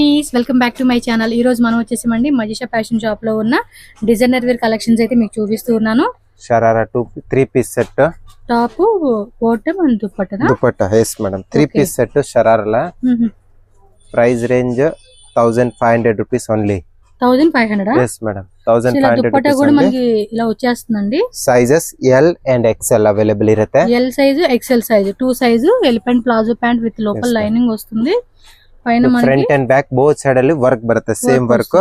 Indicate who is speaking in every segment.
Speaker 1: Chinese welcome back to my channel. ఈ రోజు మనం వచ్చేసామండి మజిషా ఫ్యాషన్ షాప్ లో ఉన్న డిజైనర్ వేర్ కలెక్షన్స్ అయితే మీకు చూపిస్తూ ఉన్నాను.
Speaker 2: Sharara 3 piece set
Speaker 1: top bottom and dupatta
Speaker 2: dupatta yes madam 3 piece set షరారాల price range 1500 rupees only.
Speaker 1: 1500
Speaker 2: yes madam 1500
Speaker 1: dupatta కూడా మనకి ఇలా వచ్చేస్తుందండి.
Speaker 2: Sizes L and XL available ఇರುತ್ತೆ.
Speaker 1: L size XL size 2 size elephant palazzo pant with లోపల లైనింగ్ వస్తుంది. పైన మనకి
Speaker 2: front and back both side ಅಲ್ಲಿ ವರ್ಕ್ ಬರುತ್ತೆ, ಸೇಮ್ ವರ್ಕ್.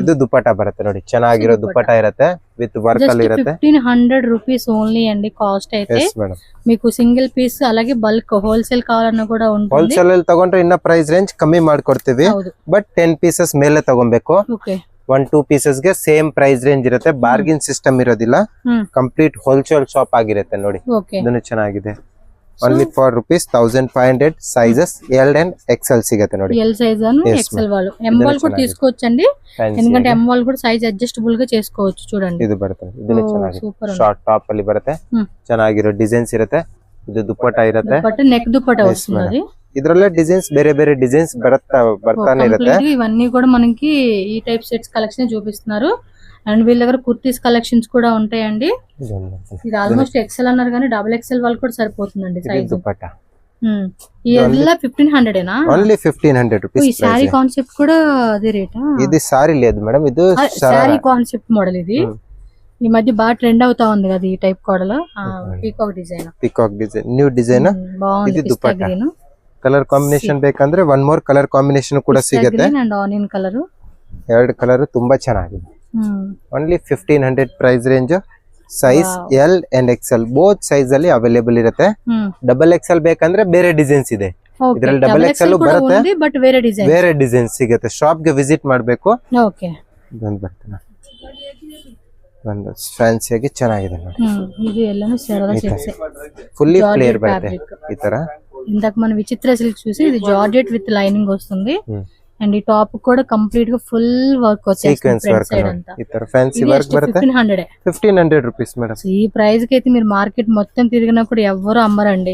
Speaker 2: ಇದು ದುಪಟ್ಟಾ ಬರುತ್ತೆ ನೋಡಿ, ಚೆನ್ನಾಗಿರೋ ದುಪಟ್ಟಾ ಇರುತ್ತೆ ವಿತ್ ವರ್ಕ್ ಅಲ್ಲಿ ಇರುತ್ತೆ. 1500
Speaker 1: రూపీస్ ఓన్లీ అండి కాస్ట్ అయితే.
Speaker 2: yes madam
Speaker 1: మీకు సింగిల్ పీస్ అలాగే బల్క్ హోల్సేల్ కావాలన్నా కూడా ఉంటుంది.
Speaker 2: హోల్సేల్ ಅಲ್ಲಿ ತಗೊಂಡ್ರೆ ಇನ್ನ ಪ್ರೈಸ್ ರೇಂಜ್ ಕಮ್ಮಿ ಮಾಡ್ಕೊಡ್ತೀವಿ, ಬಟ್ 10 ಪೀಸಸ್ ಮೇಲೆ ತಗೊಬೇಕು.
Speaker 1: ಓಕೆ
Speaker 2: 1-2 ಪೀಸಸ್ ಗೆ ಸೇಮ್ ಪ್ರೈಸ್ ರೇಂಜ್ ಇರುತ್ತೆ, ಬಾರ್ಗಿನ್ ಸಿಸ್ಟಮ್ ಇರೋದಿಲ್ಲ, ಕಂಪ್ಲೀಟ್ ಹೋಲ್ಸೇಲ್ ಶಾಪ್ ಆಗಿರುತ್ತೆ ನೋಡಿ. ಇದನ್ನು ಚೆನ್ನಾಗಿದೆ. only for rupees 1500 sizes L and XL ಸಿಗುತ್ತೆ ನೋಡಿ.
Speaker 1: L సైజ్ అను XL వాళ్ళు M వాళ్ళు కూడా తీసుకోవచ్చండి, ఎందుకంటే M వాళ్ళు కూడా సైజ్ అడ్జస్టబుల్ గా చేసుకోవచ్చు. చూడండి
Speaker 2: ಇದು ಬರುತ್ತೆ, ಇದು ಚೆನ್ನಾಗಿದೆ. ಶಾರ್ಟ್ ಟಾಪ್ ಅಲ್ಲಿ ಬರುತ್ತೆ, ಚೆನ್ನಾಗಿರೋ ಡಿಸೈನ್ಸ್ ಇರುತ್ತೆ. ಇದು ದುಪಟ್ಟಾ ಇರುತ್ತೆ,
Speaker 1: ದುಪಟ್ಟಾ ನೆಕ್ ದುಪಟ್ಟಾ ವస్తుంది.
Speaker 2: ಇದರಲ್ಲೇ ಡಿಸೈನ್ಸ್ ಬೇರೆ ಬೇರೆ ಡಿಸೈನ್ಸ್ ಬರ್ತಾನೆ ಇರುತ್ತೆ.
Speaker 1: ఇవన్నీ కూడా మనకి ఈ టైప్ సెట్స్ కలెక్షన్ చూపిస్తున్నారు. అండ్ వీళ్ళ దగ్గర కుర్తీస్ కలెక్షన్స్ కూడా ఉంటాయండి. ఇది ఆల్మోస్ట్ ఎక్సెల్ అన్నారు కానీ డబుల్ ఎక్సెల్ వాళ్ళు కూడా సరిపోతుందండి సైజ్.
Speaker 2: దుపట్టా
Speaker 1: ఈ ఎల్ల 1500 ఏనా?
Speaker 2: Only 1500 rupees.
Speaker 1: ఈ సారీ కాన్సెప్ట్ కూడా అదే రేటా?
Speaker 2: ఇది సారీ లేదు మేడం, ఇది
Speaker 1: సారీ కాన్సెప్ట్ మోడల్. ఇది ఈ మధ్య బాగా ట్రెండ్ అవుతా ఉంది కదా ఈ టైప్ కోడలు. పీకాక్ డిజైన్ న్యూ డిజైన్ బాగుంది.
Speaker 2: ఇది దుపట్టా కలర్ కాంబిನೇಷನ್ ಬೇಕಂದ್ರೆ ಒನ್ ಮೋರ್ ಕಲರ್ ಕಾಂಬಿನೇಷನ್ ಕೂಡ ಸಿಗುತ್ತೆ.
Speaker 1: అండ్ ఆనియన్ కలర్,
Speaker 2: ಎರಡು ಕಲರ್ ತುಂಬಾ ಚೆನ್ನಾಗಿದೆ. Only 1500 price range. Size L and XL both size ಅಲ್ಲಿ ಅವೈಲೇಬಲ್ ಇರುತ್ತೆ. ಡಬಲ್ ಎಕ್ಸ್ಎಲ್ ಬೇಕಂದ್ರೆ ಬೇರೆ ಡಿಸೈನ್ಸ್ ಇದೆ, ಇದರಲ್ಲಿ ಡಬಲ್ ಎಕ್ಸ್ಎಲ್ ಬರುತ್ತೆ,
Speaker 1: ಬಟ್ ಬೇರೆ
Speaker 2: ಡಿಸೈನ್ ಸಿಗುತ್ತೆ. ಶಾಪ್ ಗೆ ವಿಸಿಟ್ ಮಾಡಬೇಕು.
Speaker 1: ಓಕೆ
Speaker 2: ಬಂದು ಬರ್ತೀನಿ. ಒಂದು ಫ್ಯಾನ್ಸಿ ಆಗಿ ಚೆನ್ನಾಗಿದೆ ನೋಡಿ.
Speaker 1: ಇದು ಎಲ್ಲಾನು ಸರಳ ಸೆಟ್ಸ್,
Speaker 2: ಫುಲ್ಲಿ ಫ್ಲೇರ್ ಬರುತ್ತೆ ಈ ತರ.
Speaker 1: ఇందాక మనం విచిత్ర సిల్క్ చూసి ఇది జార్జెట్ విత్ లైనింగ్ వస్తుంది. అండ్ ఈ టాప్ కూడా కంప్లీట్ గా ఫుల్ వర్క్ వచ్చేస్తుంది ఫ్రంట్ సైడ్ అంతా.
Speaker 2: ఈ ತರ ఫ్యాన్సీ వర్క్ బರುತ್ತೆ. 1500 rupees madam.
Speaker 1: ఈ ప్రైస్ కి అయితే మీరు మార్కెట్ మొత్తం తిరిగినా కూడా ఎవరు అమ్మరండి.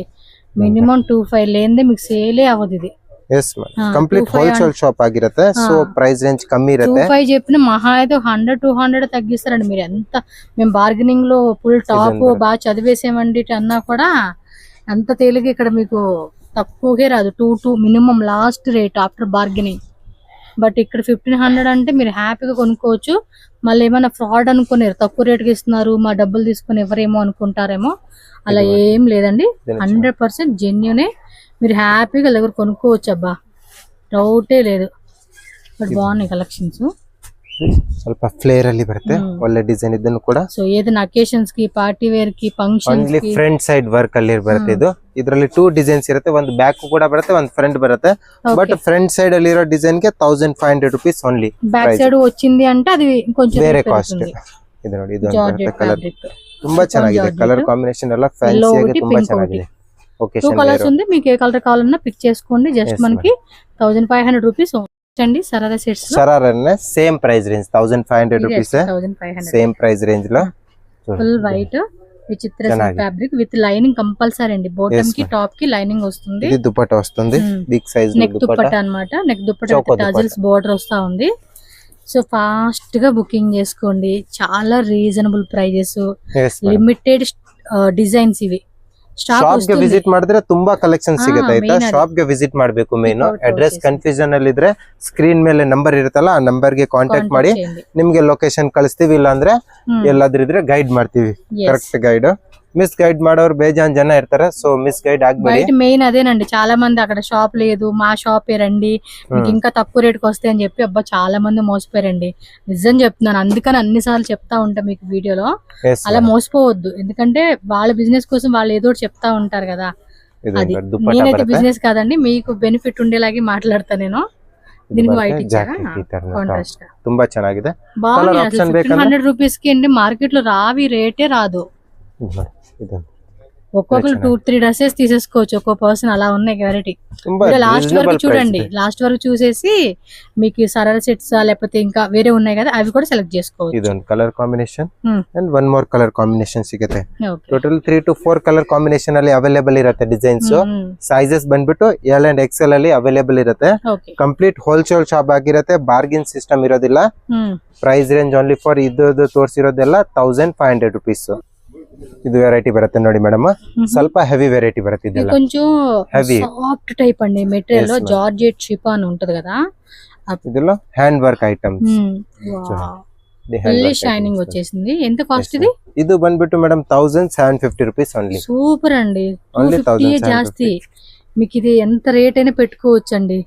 Speaker 1: మినిమం 25 లేనిదే మీకు సేలే అవ్వదు ఇది.
Speaker 2: yes madam, complete wholesale shop ಆಗಿರುತ್ತೆ. సో ప్రైస్ రేంజ్ కమ్మಿ ఇರುತ್ತೆ.
Speaker 1: 25 చెప్పిన మహా అయితే 100-200 తగ్గిస్తారండి. మీరు ఎంత మేము బార్గెనింగ్ లో ఫుల్ టాప్ బాగా చదివేసేమండి అన్నా కూడా అంత తేలిగా ఇక్కడ మీకు తక్కువగా రాదు. 2 minimum last rate after bargaining. But ఇక్కడ 1500 అంటే మీరు హ్యాపీగా కొనుక్కోవచ్చు. మళ్ళీ ఏమైనా ఫ్రాడ్ అనుకున్నారు, తక్కువ రేటుకి ఇస్తున్నారు, మా డబ్బులు తీసుకుని ఎవరేమో అనుకుంటారేమో. అలా ఏం లేదండి, 100% జెన్యూనే. మీరు హ్యాపీగా దగ్గర కొనుక్కోవచ్చు. అబ్బా డౌటే లేదు. బట్ బాగున్నాయి కలెక్షన్స్.
Speaker 2: ಸ್ವಲ್ಪ ಫ್ಲೇರ್ ಅಲ್ಲಿ ಬರುತ್ತೆ, ಒಳ್ಳೆ ಡಿಸೈನ್. ಇದನ್ನು ಕೂಡ
Speaker 1: ಸೊ ಏದನ್ನ ಅಕೇಶನ್ಸ್ ಗೆ ಪಾರ್ಟಿ ವೇರ್ ಗೆ ಫಂಕ್ಷನ್ಸ್ ಗೆ
Speaker 2: ಫ್ರಂಟ್ ಸೈಡ್ ವರ್ಕ್ ಅಲ್ಲಿ ಬರುತ್ತೆ. ಇದು ಇದರಲ್ಲಿ 2 ಡಿಸೈನ್ಸ್ ಇರುತ್ತೆ, ಒಂದು ಬ್ಯಾಕ್ ಕೂಡ ಬರುತ್ತೆ, ಒಂದು ಫ್ರಂಟ್ ಬರುತ್ತೆ. ಬಟ್ ಫ್ರಂಟ್ ಸೈಡ್ ಅಲ್ಲಿ ಇರೋ ಡಿಸೈನ್ ಗೆ 1500 ರೂಪೀಸ್ ಓನ್ಲಿ.
Speaker 1: ಬ್ಯಾಕ್ ಸೈಡ್ వచ్చింది అంటే అది కొంచెం
Speaker 2: ಬೇರೆ ಕಾಸ್ಟ್. ಇದು ನೋಡಿ, ಇದು ಒಂದು ಕಲರ್ ತುಂಬಾ ಚೆನ್ನಾಗಿದೆ. ಕಲರ್ ಕಾಂಬಿನೇಷನ್ ಎಲ್ಲ ಫ್ಯಾನ್ಸಿ ಆಗಿ ತುಂಬಾ ಚೆನ್ನಾಗಿದೆ. ఓకే
Speaker 1: 2 కలర్స్ ఉంది, మీకు ఏ కలర్ కావాలన్నా పిక్ చేసుకోండి. జస్ట్ మనకి 1500 రూపీస్ అండి. సరారా సెట్స్
Speaker 2: సరారానే same price range 1500 rupees. Same price range లో
Speaker 1: ఫుల్ వైట్ విచిత్ర ఫ్యాబ్రిక్ విత్ లైనింగ్ కంపల్సరీ అండి. బాటమ్ కి టాప్ కి లైనింగ్ వస్తుంది.
Speaker 2: ఇది దుపట్టా వస్తుంది, బిగ్ సైజ్
Speaker 1: నెక్ దుపట్టా అన్నమాట. Neck dupatta with tassels border వస్తా ఉంది. సో ఫాస్ట్ గా బుకింగ్ చేసుకోండి. చాలా రీజనబుల్ ప్రైజెస్, లిమిటెడ్ డిజైన్స్. ఇవి
Speaker 2: ಶಾಪ್ ಗೆ ವಿಸಿಟ್ ಮಾಡಿದ್ರೆ ತುಂಬಾ ಕಲೆಕ್ಷನ್ ಸಿಗುತ್ತೆ ಆಯ್ತಾ. ಶಾಪ್ ಗೆ ವಿಸಿಟ್ ಮಾಡಬೇಕು. ಮೇನ್ ಅಡ್ರೆಸ್ ಕನ್ಫ್ಯೂಷನ್ ಅಲ್ಲಿ ಇದ್ರೆ ಸ್ಕ್ರೀನ್ ಮೇಲೆ ನಂಬರ್ ಇರುತ್ತಲ್ಲ, ಆ ನಂಬರ್ ಗೆ ಕಾಂಟ್ಯಾಕ್ಟ್ ಮಾಡಿ ನಿಮ್ಗೆ ಲೊಕೇಶನ್ ಕಳಿಸ್ತೀವಿ. ಇಲ್ಲ ಅಂದ್ರೆ ಎಲ್ಲಾದ್ರೂ ಇದ್ರೆ ಗೈಡ್ ಮಾಡ್ತೀವಿ, ಕರೆಕ್ಟ್ ಗೈಡ್. మిస్ గైడ్ ಮಾಡೋರು ಬೇಜಾನ್ ಜನ ಇರ್ತಾರೆ, సో మిస్ గైడ్ ಆಗಬೇಡಿ.
Speaker 1: మెయిన్ అదేనండి, చాలా మంది అక్కడ షాప్ లేదు, మా షాపే రండి మీకు ఇంకా తక్కువ రేటుకి వస్తాయి అని చెప్పి అబ్బా చాలా మంది మోసపోయారండి. నిజం చెప్తున్నాను, అందుకని అన్నిసార్లు చెప్తా ఉంటా మీకు వీడియోలో. అలా మోసపోవద్దు, ఎందుకంటే వాళ్ళ బిజినెస్ కోసం వాళ్ళు ఏదో చెప్తా ఉంటారు కదా. అది నేనైతే బిజినెస్ కాదండి, మీకు బెనిఫిట్ ఉండేలాగే మాట్లాడతా నేను. దీనికి వైట్ ఇచ్చారా కాంట్రాస్ట్ గా
Speaker 2: ತುಂಬಾ ಚೆನ್ನಾಗಿದೆ.
Speaker 1: బాగుంది. 1500 రూపీస్ కి అండి మార్కెట్ లో రావి రేటే రాదు. ఒక్కొక్కరు 2-3 డ్రెస్సెస్ తీసేసుకోవచ్చు ఒక్కో పర్సన్, అలా ఉన్నాయి వెరైటీ. లాస్ట్ వరకు చూడండి, లాస్ట్ వరకు చూసేసి మీకు సరళ సెట్స్ లేకపోతే ఇంకా వేరే ఉన్నాయి కదా అవి కూడా సెలెక్ట్ చేసుకోవచ్చు.
Speaker 2: ಇದೊಂದು colour combination and one more colour combination ಸಿಗುತ್ತೆ. ಟೋಟಲ್ 3 to 4 ಕಲರ್ ಕಾಂಬಿನೇಷನ್ ಅಲ್ಲಿ ಅವೈಲೇಬಲ್ ಇರುತ್ತೆ ಡಿಸೈನ್ಸ್. ಸೈಜಸ್ ಬಂದ್ಬಿಟ್ಟು ಎಲ್ ಅಂಡ್ ಎಕ್ಸೆಲ್ ಅಲ್ಲಿ ಅವೈಲೇಬಲ್ ಇರುತ್ತೆ. ಕಂಪ್ಲೀಟ್ ಹೋಲ್ಸೇಲ್ ಶಾಪ್ ಆಗಿರುತ್ತೆ, ಬಾರ್ಗಿನ್ ಸಿಸ್ಟಮ್ ಇರೋದಿಲ್ಲ. ಪ್ರೈಸ್ ರೇಂಜ್ ಓನ್ಲಿ ಫಾರ್ ಇದು ತೋರಿಸಿರೋದೆಲ್ಲ 1500 rupees. ಇದು ವೆರೈಟಿ ಬರುತ್ತೆ ನೋಡಿ ಮೇಡಮ್, ಸ್ವಲ್ಪ ಹೆವಿ ವೆರೈಟಿ ಬರುತ್ತೆ. ಇದೆಲ್ಲ
Speaker 1: కొంచెం సాఫ్ట్ టైప్ అండి మెటీరియల్, జార్జెట్ షిఫాన్ ఉంటది కదా.
Speaker 2: ಇದೆಲ್ಲ hand work items,
Speaker 1: fully shining వచ్చేసింది. ఎంత కాస్ట్ ఇది?
Speaker 2: ಇದು ಬಂದ್ಬಿಟ್ಟು ಮೇಡಮ್ 1750 rupees ఓన్లీ.
Speaker 1: సూపర్ అండి, 250 ಜಾಸ್ತಿ. మీకు ఇది ఎంత రేట్ అయినా పెట్టుకోవచ్చు అండి.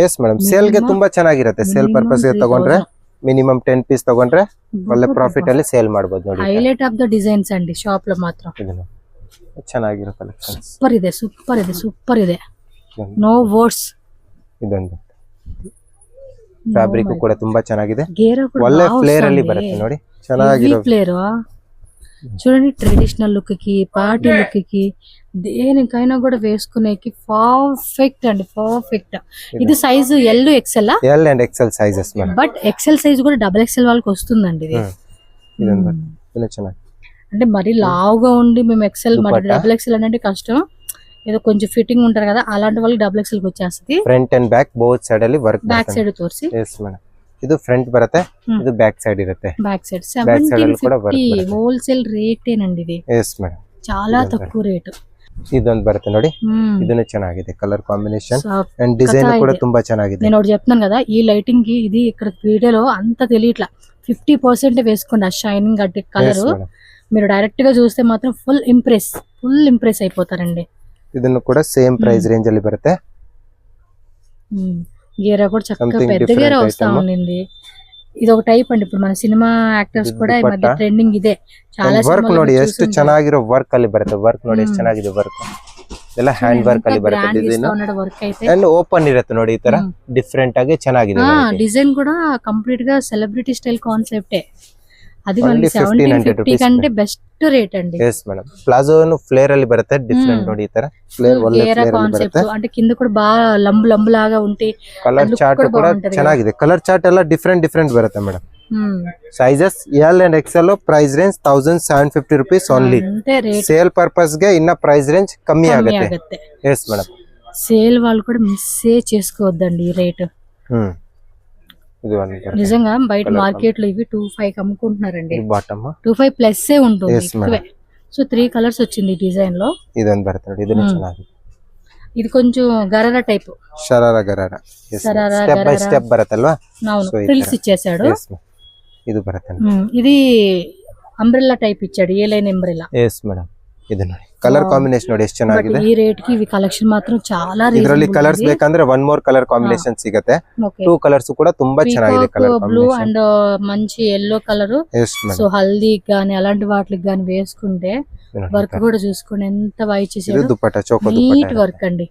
Speaker 2: ಎಸ್ ಮೇಡಮ್, ಸೇಲ್ ಗೆ ತುಂಬಾ ಚೆನ್ನಾಗಿರುತ್ತೆ. ಸೇಲ್ ಪರ್ಪಸ್ ಗೆ ತಗೊಂಡ್ರೆ ಮಿನಿಮಮ್ 10 ಪೀಸ್ ತಗೊಂಡ್ರೆ ಒಳ್ಳೆ ಪ್ರಾಫಿಟ್ ಅಲ್ಲಿ ಸೇಲ್ ಮಾಡಬಹುದು ನೋಡಿ.
Speaker 1: ಹೈಲೈಟ್ ಆಫ್ ದ ಡಿಸೈನ್ಸ್ ಅಂడి ಶಾಪ್ లో ಮಾತ್ರ
Speaker 2: ಚೆನ್ನಾಗಿರೋ ಕಲೆಕ್ಷನ್ಸ್.
Speaker 1: ಸೂಪರ್ ಇದೆ, ಸೂಪರ್ ಇದೆ, ಸೂಪರ್ ಇದೆ, ನೋ ವರ್ಡ್ಸ್.
Speaker 2: ಇದೊಂದು ಫ್ಯಾಬ್ರಿಕ್ ಕೂಡ ತುಂಬಾ ಚೆನ್ನಾಗಿದೆ, ಒಳ್ಳೆ ಫ್ಲೇರ್ ಅಲ್ಲಿ ಬರುತ್ತೆ ನೋಡಿ. ಚೆನ್ನಾಗಿರೋ
Speaker 1: ಫ್ಲೇರ್ చూడండి. ట్రెడిషనల్ లుక్ కి, పార్టీ లుక్ కి, దేనికైనా కూడా వేసుకునేకి పర్ఫెక్ట్ అండి, పర్ఫెక్ట్. ఇది size L XL,
Speaker 2: L and XL sizes madam.
Speaker 1: But XL size కూడా డబుల్ ఎక్సెల్ వాళ్ళకి వస్తుందండి ఇది. అంటే మరి లావుగా ఉండి మేము ఎక్సెల్ మరి డబుల్ ఎక్సెల్ అంటే కష్టం, ఏదో కొంచెం ఫిట్టింగ్ ఉంటారు కదా అలాంటి వాళ్ళకి డబుల్ ఎక్సెల్ కి వచ్చేస్తుంది.
Speaker 2: Front and back both side ಅಲ್ಲಿ ವರ್ಕ್.
Speaker 1: ಬ್ಯಾಕ್ ಸೈಡ್ ತೋರಿಸಿ.
Speaker 2: ಎಸ್ ಮೇಡಂ, ಇದು ಫ್ರಂಟ್ ಬರುತ್ತೆ, ಇದು ಬ್ಯಾಕ್ ಸೈಡ್ ಇರುತ್ತೆ.
Speaker 1: బ్యాక్ సైడ్ 1750 హోల్సేల్ రేట్ ఏనండి ఇది.
Speaker 2: ఎస్ మేడం,
Speaker 1: చాలా తక్కువ రేట్.
Speaker 2: ಇದೊಂದು ಬರುತ್ತೆ ನೋಡಿ, ಇದನ್ನು ಚೆನ್ನಾಗಿದೆ ಕಲರ್ ಕಾಂಬಿನೇಷನ್ అండ్ డిజైన్ కూడా ತುಂಬಾ ಚೆನ್ನಾಗಿದೆ.
Speaker 1: నేను ఒకటి చెప్తున్నాను కదా, ఈ లైటింగ్ కి ఇది ఇక్కడ వీడియోలో అంత తెలియట్లా. 50% వేసుకోండి ఆ షైనింగ్ అడ్డ కలర్. మీరు డైరెక్ట్ గా చూస్తే మాత్రం ఫుల్ ఇంప్రెస్ అయిపోతారండి.
Speaker 2: ಇದನ್ನು ಕೂಡ సేమ్ ప్రైస్ రేంజ్ ಅಲ್ಲಿ ಬರುತ್ತೆ.
Speaker 1: గేరా కూడా చక్కగా పెద్ద గేరా వస్తా ఉండింది. ఇది ఒక టైప్ అండి, ఇప్పుడు మన సినిమా యాక్టర్స్ కూడా ఈ మధ్య ట్రెండింగ్ ఇదే. చాలా
Speaker 2: ವರ್ಕ್ ನೋಡಿ ಎಷ್ಟು ಚೆನ್ನಾಗಿರೋ ವರ್ಕ್ ಅಲ್ಲಿ ಬರುತ್ತೆ. ವರ್ಕ್ ನೋಡಿ ಎಷ್ಟು ಚೆನ್ನಾಗಿದೆ ವರ್ಕ್, ಎಲ್ಲ ಹ್ಯಾಂಡ್ ವರ್ಕ್ ಅಲ್ಲಿ ಬರುತ್ತೆ ಡಿಸೈನ್.
Speaker 1: ವರ್ಕ್ అయితే
Speaker 2: ಅಂಡ್ ಓಪನ್ ಇರುತ್ತೆ ನೋಡಿ, ಈ ತರ ಡಿಫರೆಂಟ್ ಆಗಿ ಚೆನ್ನಾಗಿದೆ.
Speaker 1: డిజైన్ కూడా కంప్లీట్ గా సెలబ్రిటీ స్టైల్ కాన్సెప్టే. అది మనకి 1750 కంటే బెస్ట్ రేట్ అండి.
Speaker 2: ఎస్ మేడం, ప్లాజో ఫ్లేర్ ಅಲ್ಲಿ ಬರುತ್ತೆ, ಡಿಫರೆಂಟ್ ನೋಡಿ. ಈ ತರ ಫ್ಲೇರ್ ಒಳ್ಳೆ ಫ್ಲೇರ್ ಅಲ್ಲಿ ಬರುತ್ತೆ.
Speaker 1: అంటే కింద కూడా బాగా లంబు లాగా ఉంటే
Speaker 2: ಕಲರ್ ಚಾರ್ಟ್ ಕೂಡ ಚೆನ್ನಾಗಿದೆ. ಕಲರ್ ಚಾರ್ಟ್ ಎಲ್ಲ ಡಿಫರೆಂಟ್ ಬರುತ್ತೆ madam. Sizes L and XL, price range 1750 rupees only. Sale purpose ಗೆ ಇನ್ನ ಪ್ರೈಸ್ ರೇಂಜ್ ಕಮ್ಮಿ ಆಗುತ್ತೆ. ಎಸ್ ಮೇಡಮ್,
Speaker 1: సేల్ వాళ్ళు కూడా మిస్ చేసుకోవద్దండి ఈ రేట్. నిజంగా బయట మార్కెట్ లో ఇవి 25 అమ్ముకుంటున్నారండి. 25 ప్లస్ ఉంటుంది ఎక్కువే. సో 3 కలర్స్ వచ్చింది డిజైన్ లో.
Speaker 2: ಇದೊಂದು ಬರುತ್ತೆ, ಇದನ್ನ ಚೆನ್ನಾಗಿದೆ.
Speaker 1: ఇది కొంచెం gharara type,
Speaker 2: gharara step by step బರುತ್ತಲ್ವಾ.
Speaker 1: అవును, ఫ్రిల్స్ ఇచ్చేసాడు.
Speaker 2: ఇది ಬರುತ್ತೆ.
Speaker 1: ఇది అంబ్రెల్లా టైప్ ఇచ్చాడు, A line umbrella.
Speaker 2: Yes madam, ఇది ನೋಡಿ ಕಲರ್ ಕಾಂಬಿನೇಷನ್ ನೋಡಿ ಎಷ್ಟು ಚೆನ್ನಾಗಿದೆ.
Speaker 1: ಈ ರೇಟ್ ಗೆ ಇವಿ ಕಲೆಕ್ಷನ್ ಮಾತ್ರ చాలా
Speaker 2: ಇದರಲ್ಲಿ ಕಲರ್ಸ್ ಬೇಕಂದ್ರೆ ಒನ್ ಮೋರ್ ಕಲರ್ ಕಾಂಬಿನೇಷನ್ ಸಿಗುತ್ತೆ. 2 ಕಲರ್ಸ್ ಕೂಡ ತುಂಬಾ ಚೆನ್ನಾಗಿದೆ ಕಲರ್ ಕಾಂಬಿನೇಷನ್.
Speaker 1: బ్లూ అండ్ మంచి yellow కలర్. సో హల్దీ గాని అలాంటి వాటికి గాని వేసుకుంటే వర్క్ కూడా చూసుకోండి ఎంత బాగా ఇచ్చేసారు.
Speaker 2: ಇದು dupatta, choco dupatta,
Speaker 1: neat work అండి.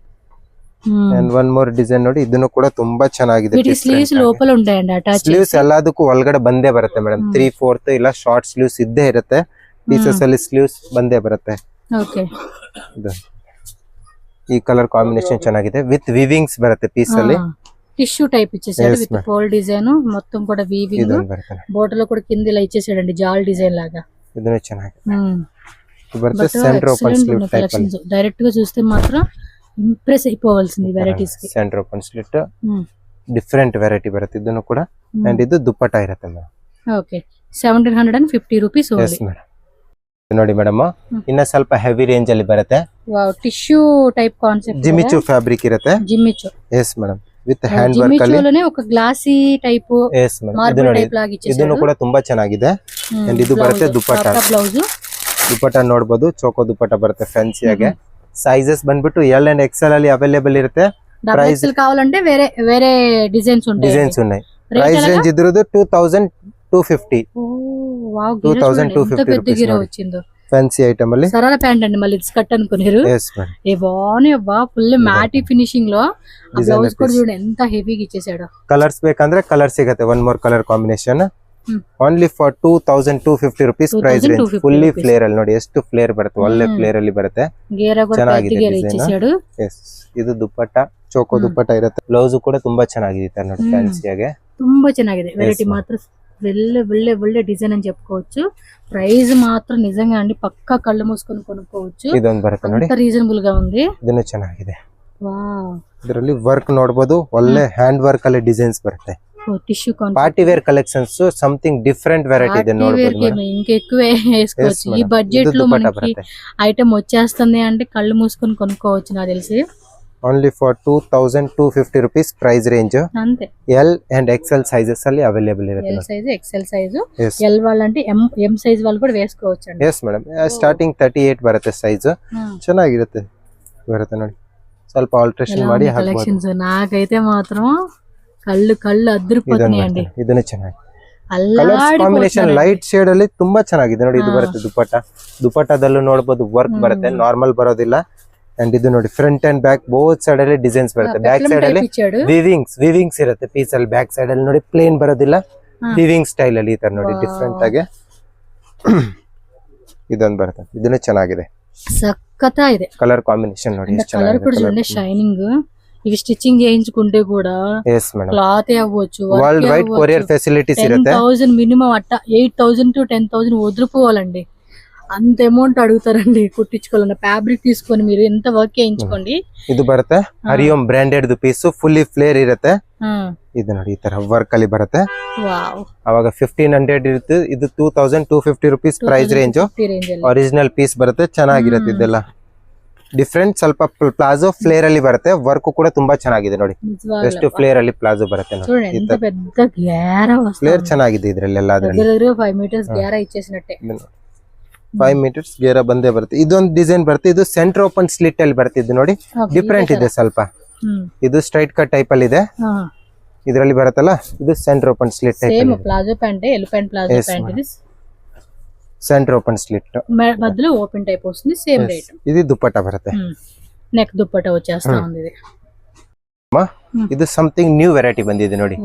Speaker 2: ಅಂಡ್ ಒನ್ ಮೋರ್ ಡಿಸೈನ್ ನೋಡಿ, ಇದನ್ನು ಕೂಡ ತುಂಬಾ ಚೆನ್ನಾಗಿದೆ.
Speaker 1: వీటి స్లీవ్స్ లోపల ఉంటాయండి అటాచ్.
Speaker 2: ಸ್ಲೀವ್ಸ್ ಎಲ್ಲದಕ್ಕೂ ಒಳಗಡೆ ಬಂದೇ ಬರುತ್ತೆ ಮೇಡಮ್. 3/4 ಇಲ್ಲ ಶಾರ್ಟ್ ಸ್ಲೀವ್ಸ್ ಇದ್ದೇ ಇರುತ್ತೆ. ಪೀಸಸ್ ಅಲ್ಲಿ ಸ್ಲೀವ್ಸ್ ಬಂದೇ ಬರುತ್ತೆ.
Speaker 1: ಓಕೆ,
Speaker 2: ಈ ಕಲರ್ ಕಾಂಬಿನೇಷನ್ ಚೆನ್ನಾಗಿದೆ. ವಿತ್ ವಿವಿಂಗ್ಸ್ ಬರುತ್ತೆ ಪೀಸ್ ಅಲ್ಲಿ.
Speaker 1: టిష్యూ టైప్ ఇచ్చేసాడు విత్ ఫోల్ డిజైన్, మొత్తం కూడా వీవింగ్. బోర్డర్ లో కూడా కింద ఇలా ఇచ్చేసాడండి జాల్ డిజైన్ లాగా.
Speaker 2: ಇದನ್ನ ಚೆನ್ನಾಗಿದೆ. బರುತ್ತೆ సెంటర్ ఓపెన్ స్లిట్ టైప్ ಅಲ್ಲಿ.
Speaker 1: డైరెక్ట్ గా చూస్తే మాత్రం ఇంప్రెస్ అయిపోవాల్సింది వెరైటీస్ కి.
Speaker 2: Centre open slit different variety ಬರುತ್ತೆ ಇದನ್ನು ಕೂಡ. ಅಂಡ್ ಇದು ದುಪ್ಪಟ್ಟ ಇರುತ್ತೆ ಮೇಡಮ್.
Speaker 1: Okay, 1750 rupees only.
Speaker 2: ನೋಡಿ ಮೇಡಮ್, ಇನ್ನ ಸ್ವಲ್ಪ ಹೆವಿ ರೇಂಜ್ ಅಲ್ಲಿ ಬರುತ್ತೆ.
Speaker 1: Wow, tissue type concept.
Speaker 2: Jimmy Choo fabric ಇರುತ್ತೆ.
Speaker 1: Jimmy Choo,
Speaker 2: yes madam, with hand work ಅಲ್ಲಿ.
Speaker 1: ಜಿಮಿಚುಲನೇ ಒಂದು ಗ್ಲಾಸಿ ಟೈಪ್.
Speaker 2: ಎಸ್ ಮೇಡಮ್, ಇದು ನೋಡಿ, ಇದನ್ನು ಕೂಡ ತುಂಬಾ ಚೆನ್ನಾಗಿದೆ. ಅಂಡ್ ಇದು ಬರುತ್ತೆ ದುಪ್ಪಟ್ಟ.
Speaker 1: ಬ್ಲೌಸ್
Speaker 2: ದುಪ್ಪಟ್ಟ ನೋಡಬಹುದು, ಚೋಕೋ ದುಪ್ಪಟ್ಟ ಬರುತ್ತೆ ಫ್ಯಾನ್ಸಿ ಆಗಿ. ಸೈಜಸ್ ಬಂದ್ಬಿಟ್ಟು ಎಲ್ ಅಂಡ್ ಎಕ್ಸೆಲ್ ಅಲ್ಲಿ ಅವೈಲೇಬಲ್ ಇರುತ್ತೆ.
Speaker 1: ಪ್ರೈಸ್ ಕಾవాలంటే వేరే వేరే డిజైన్స్
Speaker 2: ఉన్నాయి. ಪ್ರೈಸ್ ರೇಂಜ್ ಇದ್ರದ್ದು 2250.
Speaker 1: వావ్, 2250 rupees వచ్చిందో.
Speaker 2: ఫ్యాన్సీ ఐటమ్ ಅಲ್ಲಿ
Speaker 1: సరళ ప్యాంట్ అండి, మళ్ళీ స్కర్ట్ అనుకున్నారు. ఏ బాగున్నాయి అబ్బా, ఫుల్ మ్యాటీ ఫినిషింగ్ లో. బ్లౌజ్ కూడా చూడండి ఎంత హెవీగా ఇచ్చేసాడు.
Speaker 2: కలర్స్ ಬೇಕಂದ್ರೆ కలర్ ಸಿಗುತ್ತೆ. One more colour combination. Only for 2250 rupees price range. Fully flare ಅಲ್ಲಿ ನೋಡಿ ಎಷ್ಟು ಫ್ಲೇರ್ ಬರುತ್ತೆ, ಒಳ್ಳೆ ಫ್ಲೇರ್ ಅಲ್ಲಿ ಬರುತ್ತೆ. ಚೆನ್ನಾಗಿದೆ ಡಿಸೈನ್. ಎಸ್, ಇದು ದುಪ್ಪಟ್ಟ ಚೋಕೋ ದುಪ್ಪಟ್ಟ ಇರುತ್ತೆ. ಬ್ಲೌಸ್ ಕೂಡ ತುಂಬಾ ಚೆನ್ನಾಗಿದೆ ಈ ತರ ನೋಡಿ, ಫ್ಯಾನ್ಸಿಯಾಗೆ
Speaker 1: ತುಂಬಾ ಚೆನ್ನಾಗಿದೆ. ವೆರೈಟಿ ಮಾತ್ರ ಒಳ್ಳೆ ಡಿಸೈನ್ అని చెప్పుకోవచ్చు. ప్రైస్ మాత్రం నిజంగా అండి పక్కా కళ్ళు మూసుకొని కొనుక్కోవచ్చు.
Speaker 2: ಇದೊಂದು ಬರುತ್ತೆ ನೋಡಿ,
Speaker 1: రీజనబుల్ గా ఉంది.
Speaker 2: ಇದನ್ನು ಚೆನ್ನಾಗಿದೆ.
Speaker 1: ವಾವ್,
Speaker 2: ಇದರಲ್ಲಿ ವರ್ಕ್ ನೋಡಬಹುದು, ಒಳ್ಳೆ ಹ್ಯಾಂಡ್ ವರ್ಕ್ ಅಲ್ಲಿ ಡಿಸೈನ್ಸ್ ಬರುತ್ತೆ.
Speaker 1: Tissue
Speaker 2: party wear collections, something different variety ಇದೆ ನೋಡಬಹುದು.
Speaker 1: ఇంకా ఎక్కువే వేసుకోవచ్చు. ఈ బడ్జెట్ లో మనకి ఐటమ్ వచ్చేస్తుంది అంటే కళ్ళు మూసుకొని కొనుక్కోవచ్చు నాకు తెలిసి.
Speaker 2: Only for 2250 rupees price range.
Speaker 1: అంతే.
Speaker 2: ಎಲ್ ಅಂಡ್ ఎక్సెల్ సైజెస్ ಅಲ್ಲಿ అవైలబుల్ ಇರುತ್ತೆ.
Speaker 1: L size, XL size, L వాళ్ళంటే ఎం సైజ్ వాళ్ళు కూడా వేసుకోవచ్చు అండి.
Speaker 2: ఎస్ మేడం, ಸ್ಟಾರ್ಟಿಂಗ್ 38 ಬರುತ್ತೆ ಸೈಜ್. ಚೆನ್ನಾಗಿರುತ್ತೆ ಬರುತ್ತೆ ನೋಡಿ, ಸ್ವಲ್ಪ ಆಲ್ಟ್ರೇಷನ್ ಮಾಡಿ ಹಾಕಬಹುದು.
Speaker 1: ಕಲೆಕ್ಷನ್ಸ್ ನಾಕೈతే మాత్రం కళ్ళు అద్దరిపోతున్నాయండి.
Speaker 2: ಇದನ್ನ ಚೆನ್ನಾಗಿ ಕಲರ್ಸ್ ಕಾಂಬಿನೇಷನ್ ಲೈಟ್ ಶೇಡ್ ಅಲ್ಲಿ ತುಂಬಾ ಚೆನ್ನಾಗಿದೆ ನೋಡಿ. ಇದು ಬರುತ್ತೆ ದುಪ್ಪಟ್ಟದಲ್ಲೂ ನೋಡಬಹುದು ವರ್ಕ್ ಬರುತ್ತೆ, ನಾರ್ಮಲ್ ಬರೋದಿಲ್ಲ. ಅಂಡ್ ಇದು ನೋಡಿ front and back both side ಅಲ್ಲಿ ಡಿಸೈನ್ಸ್ ಬರುತ್ತೆ. ಬ್ಯಾಕ್ ಸೈಡ್ ಅಲ್ಲಿ ವಿವಿಂಗ್ಸ್ ಇರುತ್ತೆ ಪೀಸ್ ಅಲ್ಲಿ. ಬ್ಯಾಕ್ ಸೈಡ್ ಅಲ್ಲಿ ನೋಡಿ ಪ್ಲೇನ್ ಬರೋದಿಲ್ಲ, ವಿವಿಂಗ್ ಸ್ಟೈಲ್ ಅಲ್ಲಿ ಈ ತರ ನೋಡಿ ಡಿಫ್ರೆಂಟ್ ಆಗಿ ಇದೊಂದು ಬರುತ್ತೆ. ಇದನ್ನು ಚೆನ್ನಾಗಿದೆ,
Speaker 1: ಸಕ್ಕತ್ತಾಗಿದೆ
Speaker 2: ಕಲರ್ ಕಾಂಬಿನೇಷನ್ ನೋಡಿ.
Speaker 1: కలర్ కూడా చూడండి షైనింగ్. ఇవి స్టిచ్చింగ్ చేయించుకుంటే కూడా క్లాత్ అవ్వచ్చు,
Speaker 2: వరల్డ్ వైడ్ కొరియర్ ఫెసిలిటీస్ ఇರುತ್ತೆ.
Speaker 1: 10,000 మినిమం అట్ట 8,000 to 10,000 వదులుకోవాలండి. అంత అమౌంట్ అడుగుతారండి కుట్టించుకోవాలన్న. ఫ్యాబ్రిక్ తీసుకొని మీరు ఎంత వర్క్ చేయించుకోండి.
Speaker 2: ಇದು ಬರುತ್ತೆ ಹರಿಯೋಮ್ ಬ್ರಾಂಡೆಡ್ ಪೀಸ್, ಫುಲ್ಲಿ ಫ್ಲೇರ್ ಇರುತ್ತೆ. ಇದು ನೋಡಿ ಈ ತರ ವರ್ಕ್ ಅಲ್ಲಿ ಬರುತ್ತೆ. ಅವಾಗ 1500 ಇರುತ್ತೆ, ಇದು 2250 rupees price range. Original piece ಬರುತ್ತೆ, ಚೆನ್ನಾಗಿರುತ್ತೆ. ಇದೆಲ್ಲ ಡಿಫ್ರೆಂಟ್, ಸ್ವಲ್ಪ ಪ್ಲಾಜೋ ಫ್ಲೇರ್ ಅಲ್ಲಿ ಬರುತ್ತೆ. ವರ್ಕ್ ಕೂಡ ತುಂಬಾ ಚೆನ್ನಾಗಿದೆ ನೋಡಿ, ಎಷ್ಟು ಫ್ಲೇರ್ ಅಲ್ಲಿ ಪ್ಲಾಜೋ ಬರುತ್ತೆ ನೋಡಿ. ಫ್ಲೇರ್ ಚೆನ್ನಾಗಿದೆ ಇದ್ರಲ್ಲಿ ಎಲ್ಲ.
Speaker 1: 5 meters ಗ್ಯಾರ ಇಚ್ಚೇಸಿನಟ್ಟೆ,
Speaker 2: 5 meters ಗೇರ ಬಂದೇ ಬರುತ್ತೆ. ಇದೊಂದು ಡಿಸೈನ್ ಬರುತ್ತೆ, ಇದು ಸೆಂಟರ್ ಓಪನ್ ಸ್ಲಿಟ್ ಅಲ್ಲಿ ಬರುತ್ತೆ. ಇದು ನೋಡಿ ಡಿಫ್ರೆಂಟ್ ಇದೆ ಸ್ವಲ್ಪ. ಇದು ಸ್ಟ್ರೈಟ್ ಕಟ್ ಟೈಪ್ ಅಲ್ಲಿ ಇದೆ, ಇದರಲ್ಲಿ ಬರುತ್ತಲ್ಲ. ಇದು centre open slit type.
Speaker 1: Same palazzo pant, elephant palazzo pant. ಇದು
Speaker 2: ಸೆಂಟರ್ ಓಪನ್ ಸ್ಲಿಟ್,
Speaker 1: మధ్యలో ఓపెన్ టైప్ వస్తుంది. Same rate.
Speaker 2: ఇది దుపట్టా బರುತ್ತೆ,
Speaker 1: నెక్ దుపట్టా వచ్చేస్తా ఉంది ఇది.
Speaker 2: ಇದು ಸಮಥಿಂಗ್ ನ್ಯೂ ವೆರೈಟಿ ಬಂದಿದೆ ನೋಡಿ,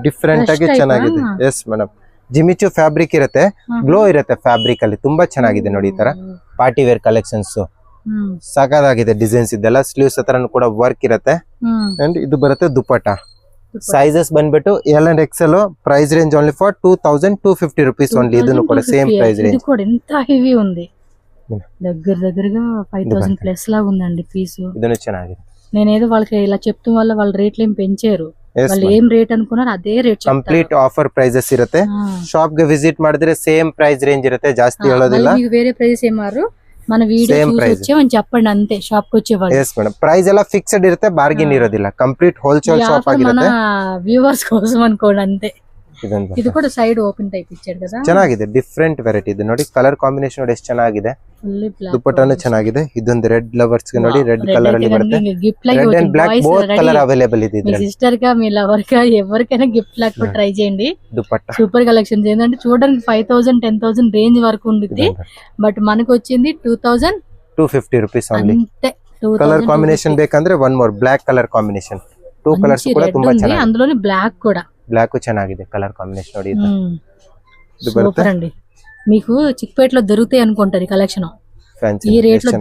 Speaker 2: ಡಿಫ್ರೆಂಟ್ ಆಗಿ ಚೆನ್ನಾಗಿದೆ. ಎಸ್ ಮೇಡಮ್, ಜಿಮಿಚು ಫ್ಯಾಬ್ರಿಕ್ ಇರುತ್ತೆ, ಗ್ಲೋ ಇರುತ್ತೆ ಫ್ಯಾಬ್ರಿಕ್ ಅಲ್ಲಿ, ತುಂಬಾ ಚೆನ್ನಾಗಿದೆ ನೋಡಿ. ಈ ತರ ಪಾರ್ಟಿ ವೇರ್ ಕಲೆಕ್ಷನ್ಸ್ ಸಾಕಾಗಿದೆ. ಡಿಸೈನ್ಸ್ ಇದೆಲ್ಲ ಸ್ಲೀವ್ಸ್ ಹತ್ರ ಕೂಡ ವರ್ಕ್ ಇರುತ್ತೆ. ಅಂಡ್ ಇದು ಬರುತ್ತೆ ದುಪಟ್ಟಾ. ಸೈಜಸ್ ಬಂದ್ಬಿಟ್ಟು L and XL. Price range only for 2250 rupees only. ಇದನ್ನು ಕೂಡ ಸೇಮ್ ಪ್ರೈಸ್ ರೇಂಜ್.
Speaker 1: ఇది కూడా ఎంత హెవీ ఉంది, దగ్గరగా 5000 ప్లస్ లాగా ఉందండి పీస్.
Speaker 2: ಇದನ್ನು ಚೆನ್ನಾಗಿದೆ.
Speaker 1: నేనేదో వాళ్ళకి ఇలా చెప్తూ వల్ల వాళ్ళ రేట్లు ఏం పెంచారు. వాళ్ళు ఏం ರೇಟ್ ಅನ್కున్నారు ಅದೇ ರೇಟ್.
Speaker 2: ಕಂಪ್ಲೀಟ್ ಆಫರ್ ಪ್ರೈಸಸ್ ಇರುತ್ತೆ. ಶಾಪ್ ಗೆ ವಿಸಿಟ್ ಮಾಡಿದ್ರೆ ಸೇಮ್ ಪ್ರೈಸ್ ರೇಂಜ್ ಇರುತ್ತೆ, ಜಾಸ್ತಿ ಹೇಳೋದಿಲ್ಲ.
Speaker 1: మీకు వేరే ప్రైస్ ఏమారు మన వీడియో చూసి వచ్చేవని చెప్పండి అంతే. షాప్ కి వచ్చేవాళ్ళు.
Speaker 2: yes madam, ಪ್ರೈಸ್ ಎಲ್ಲ ಫಿಕ್ಸ್ಡ್ ಇರುತ್ತೆ, ಬಾರ್ಗೇನ್ ಇರೋದಿಲ್ಲ. ಕಂಪ್ಲೀಟ್ ಹೋಲ್ಸೇಲ್ ಶಾಪ್ ಆಗಿರುತ್ತೆ.
Speaker 1: మన వ్యూవర్స్ కోసం ಅನ್కోಂడి ಅಂತೆ. ಇದು ಕೂಡ ಸೈಡ್ ಓಪನ್ ಟೈಪ್ ಇಚ್ಚಾరు కదా,
Speaker 2: ಚೆನ್ನಾಗಿದೆ. ಡಿಫ್ರೆಂಟ್ ವೆರೈಟಿ ಇದೆ ನೋಡಿ. ಕಲರ್ ಕಾಂಬಿನೇಷನ್ ನೋಡಿ ಎಷ್ಟು ಚೆನ್ನಾಗಿದೆ. ದುಪಟ್ಟಾನು ಚೆನ್ನಾಗಿದೆ. ಇದೊಂದು ರೆಡ್ ಲವರ್ಸ್ ಗೆ ನೋಡಿ, ರೆಡ್ ಕಲರ್ ಅಲ್ಲಿ ಬರುತ್ತೆ. Red and black both colour available ಇದೆ.
Speaker 1: మీ సిస్టర్ గా మీ లవర్ గా ఎవరికైనా గిఫ్ట్ లాగా కూడా ట్రై చేయండి.
Speaker 2: Dupatta
Speaker 1: super collections. ఏంటంటే చూడడానికి 5000 10,000 రేంజ్ వరకు ఉంటుంది, బట్ మనకు వచ్చింది 2250
Speaker 2: rupees ಓನ್ಲಿ.
Speaker 1: అంతే.
Speaker 2: ಕಲರ್ ಕಾಂಬಿನೇಷನ್ ಬೇಕಂದ್ರೆ one more black colour combination. 2 colours ಕೂಡ ತುಂಬಾ ಚೆನ್ನಾಗಿದೆ.
Speaker 1: అందులోనే బ్లాక్ కూడా.
Speaker 2: బ్లాక్ ಚೆನ್ನಾಗಿದೆ కలర్ కాంబినేషన్ ನೋಡಿ. ಇದು
Speaker 1: సూపర్ అండి. మీకు చిక్పేటలో దొరుకుతాయి అనుకుంటారు ఈ కలెక్షన్. ఈ రేట్ లో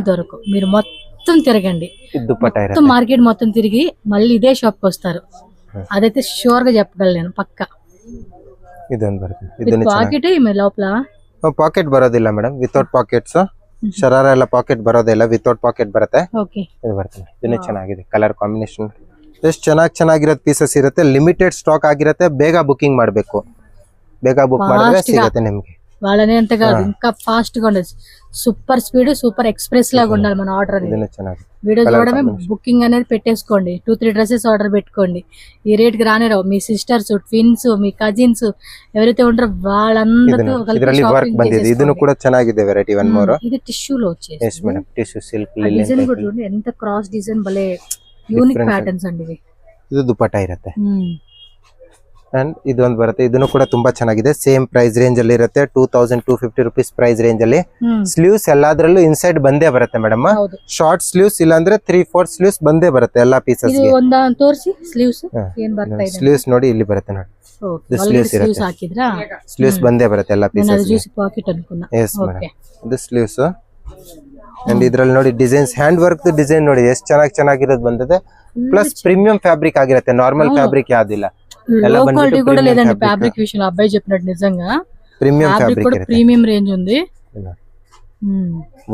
Speaker 1: దొరకవు. మీరు మొత్తం తిరగండి, మొత్తం మార్కెట్ మొత్తం తిరిగి మళ్ళీ ఇదే షాప్ కి వస్తారు. అదైతే షూర్ గా చెప్పగలను నేను, పక్కా.
Speaker 2: ಇದೊಂದು ಬರುತ್ತೆ.
Speaker 1: ಪಾಕೆಟ್ లోపల
Speaker 2: ಪಾಕೆಟ್ ಬರೋದಿಲ್ಲ ಮೇಡಮ್, ವಿತೌಟ್ ಪಾಕೆಟ್ಸ್. ಶರಾರ ಎಲ್ಲ ಪಾಕೆಟ್ ಬರೋದಿಲ್ಲ, ವಿತೌಟ್ ಪಾಕೆಟ್ ಬರುತ್ತೆ. ಇದು ಬರುತ್ತೆ. ಇದನ್ನು ಚೆನ್ನಾಗಿದೆ. ಕಲರ್ ಕಾಂಬಿನೇಷನ್ ಎಷ್ಟು ಚೆನ್ನಾಗಿರೋದು ಪೀಸಸ್ ಇರುತ್ತೆ. ಲಿಮಿಟೆಡ್ ಸ್ಟಾಕ್ ಆಗಿರುತ್ತೆ, ಬೇಗ ಬುಕಿಂಗ್ ಮಾಡಬೇಕು. ಬೇಗ ಬುಕ್ ಮಾಡಿದ್ರೆ ಸಿಗುತ್ತೆ ನಿಮ್ಗೆ.
Speaker 1: వాళ్ళనే అంత కాదు, ఇంకా ఫాస్ట్ గా ఉండదు. సూపర్ స్పీడ్, సూపర్ ఎక్స్ప్రెస్ లాగా ఉండాలి మన ఆర్డర్ అనేది. వీడియో చూడడమే బుకింగ్ అనేది పెట్టేసుకోండి. 2-3 డ్రెస్సెస్ ఆర్డర్ పెట్టుకోండి. ఈ రేట్ కి రానే రావు. మీ సిస్టర్స్, ట్విన్స్, మీ కజిన్స్ ఎవరైతే ఉంటారో వాళ్ళందరితో
Speaker 2: వర్క్ ಬಂದಿದೆ. ಇದನ್ನು ಕೂಡ ಚೆನ್ನಾಗಿದೆ ವೆರೈಟಿ. One more.
Speaker 1: ఇది టిష్యూలో వచ్చేసి.
Speaker 2: yes madam, tissue silk
Speaker 1: design కూడా చూడండి ఎంత క్రాస్ డిజైన్, భలే యూనిక్ ప్యాటర్న్స్ అండి ఇవి.
Speaker 2: ಇದು ದುಪಟ್ಟಾ ಇರುತ್ತೆ. ಅಂಡ್ ಇದೊಂದು ಬರುತ್ತೆ, ಇದನ್ನು ಕೂಡ ತುಂಬಾ ಚೆನ್ನಾಗಿದೆ. ಸೇಮ್ ಪ್ರೈಸ್ ರೇಂಜ್ ಅಲ್ಲಿ ಇರುತ್ತೆ, 2250 rupees ಪ್ರೈಸ್ ರೇಂಜ್ ಅಲ್ಲಿ. ಸ್ಲೀವ್ಸ್ ಎಲ್ಲಾದ್ರಲ್ಲೂ ಇನ್ಸೈಡ್ ಬಂದೇ ಬರುತ್ತೆ ಮೇಡಮ್. ಶಾರ್ಟ್ ಸ್ಲೀವ್ಸ್ ಇಲ್ಲಾಂದ್ರೆ 3/4 ಸ್ಲೀವ್ಸ್ ಬಂದೇ ಬರುತ್ತೆ ಎಲ್ಲಾ ಪೀಸಸ್ ಗೆ.
Speaker 1: ತೋರಿಸಿ ಸ್ಲೀವ್ಸ್ ಏನ್ ಬರ್ತಾ ಇದೆ.
Speaker 2: ಸ್ಲೀವ್ಸ್ ನೋಡಿ ಇಲ್ಲಿ ಬರುತ್ತೆ ನೋಡಿ, ಸ್ಲೀವ್ಸ್ ಇರುತ್ತೆ, ಸ್ಲೀವ್ಸ್ ಬಂದೇ ಬರುತ್ತೆ ಎಲ್ಲಾ ಪೀಸಸ್ ಗೆ.
Speaker 1: ಪಾಕೆಟ್ ಅನ್ಕೊಂಡೆ.
Speaker 2: ಎಸ್ ಮೇಡಮ್, ಇದು ಸ್ಲೀವ್ಸ್. ಅಂಡ್ ಇದ್ರಲ್ಲಿ ನೋಡಿ ಡಿಸೈನ್ಸ್, ಹ್ಯಾಂಡ್ ವರ್ಕ್ ಡಿಸೈನ್ ನೋಡಿ ಎಷ್ಟು ಚೆನ್ನಾಗಿರೋದು ಬಂದಿದೆ. ಪ್ಲಸ್ ಪ್ರೀಮಿಯಂ ಫ್ಯಾಬ್ರಿಕ್ ಆಗಿರುತ್ತೆ, ನಾರ್ಮಲ್ ಫ್ಯಾಬ್ರಿಕ್ ಯಾವ್ದಿಲ್ಲ.
Speaker 1: లో క్వాలిటీ కూడా లేదండి ఫ్యాబ్రిక్ విషయంలో అబ్బాయి చెప్పినట్టు నిజంగా
Speaker 2: ప్రీమియం ఫ్యాబ్రిక్
Speaker 1: కూడా ప్రీమియం రేంజ్ ఉంది.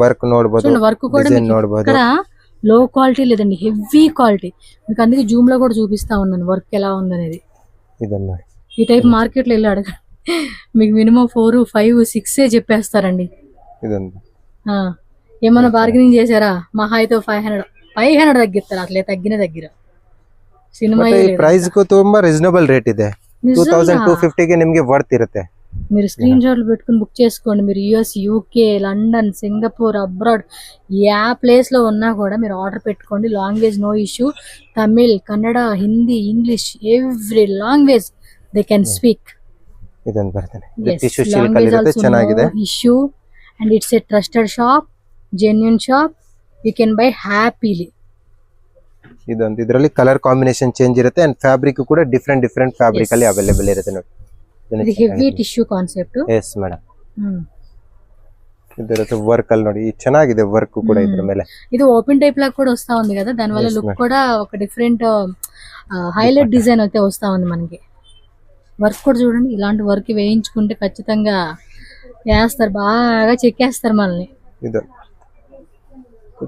Speaker 2: వర్క్ ನೋಡಬಹುದು,
Speaker 1: వర్క్ కూడా ನೋಡಬಹುದು. ఇక్కడ లో క్వాలిటీ లేదండి, హెవీ క్వాలిటీ. మీకు అందుకే జూమ్ లో కూడా చూపిస్తా ఉన్నాను వర్క్ ఎలా ఉందనేది.
Speaker 2: ఇదన్న
Speaker 1: ఈ టైప్ మార్కెట్ లో వెళ్ళి అడగండి, మీకు మినిమం 4, 5, 6 చెప్పేస్తారండి.
Speaker 2: ఇదన్న
Speaker 1: ఏమన్నా బార్గెనింగ్ చేశారా? మహా అయితే 500 తగ్గిస్తారు, అట్లే తగ్గిన సినిమా
Speaker 2: ಪ್ರೈಸ್ ಗೂ ತುಂಬಾ ರೀಸನಬಲ್ ರೇಟ್ ಇದೆ. 2250 ಗೆ ನಿಮಗೆ ವರ್ತ್ ಇರುತ್ತೆ.
Speaker 1: మీరు స్క్రీన్ షాట్లు పెట్టుకుని బుక్ చేసుకోండి. మీరు US, UK, London, Singapore, abroad ఏ ప్లేస్ లో ఉన్నా కూడా మీరు ఆర్డర్ పెట్టుకోండి. Language no issue. Tamil, Kannada, Hindi, English, every language they can speak.
Speaker 2: ಇದೊಂದು ಬರ್ತದೆ, ಟಿಶ್ಯೂ ಸಿಲ್ಕ್ ಅಲ್ಲಿ ಇರುತ್ತೆ, ಚೆನ್ನಾಗಿದೆ.
Speaker 1: Issue and it's a trusted shop, genuine shop. You can buy happily.
Speaker 2: ಇದೊಂದು ಇದರಲ್ಲಿ ಕಲರ್ ಕಾಂಬಿನೇಷನ್ ಚೇಂಜ್ ಇರುತ್ತೆ ಅಂಡ್ ಫ್ಯಾಬ್ರಿಕ್ ಕೂಡ ಡಿಫರೆಂಟ್ ಫ್ಯಾಬ್ರಿಕ್ ಅಲ್ಲಿ ಅವೈಲೇಬಲ್ ಇರುತ್ತೆ ನೋಡಿ.
Speaker 1: ಇದು heavy tissue concept.
Speaker 2: Yes madam, ಇದರ ವರ್ಕ್ ಅಲ್ಲಿ ನೋಡಿ ಚೆನ್ನಾಗಿದೆ ವರ್ಕ್ ಕೂಡ ಇದ್ರ ಮೇಲೆ.
Speaker 1: ఇది ఓపెన్ టైప్ లా కూడా వస్తా ఉంది కదా, దాని వల్ల లుక్ కూడా ఒక డిఫరెంట్ హైలైట్ డిజైన్ అయితే వస్తా ఉంది మనకి. వర్క్ కూడా చూడండి, ఇలాంటి వర్క్ వేయించుకుంటే ఖచ్చితంగా వేస్తారు, బాగా చెక్కేస్తారు మనల్ని.
Speaker 2: ಇದು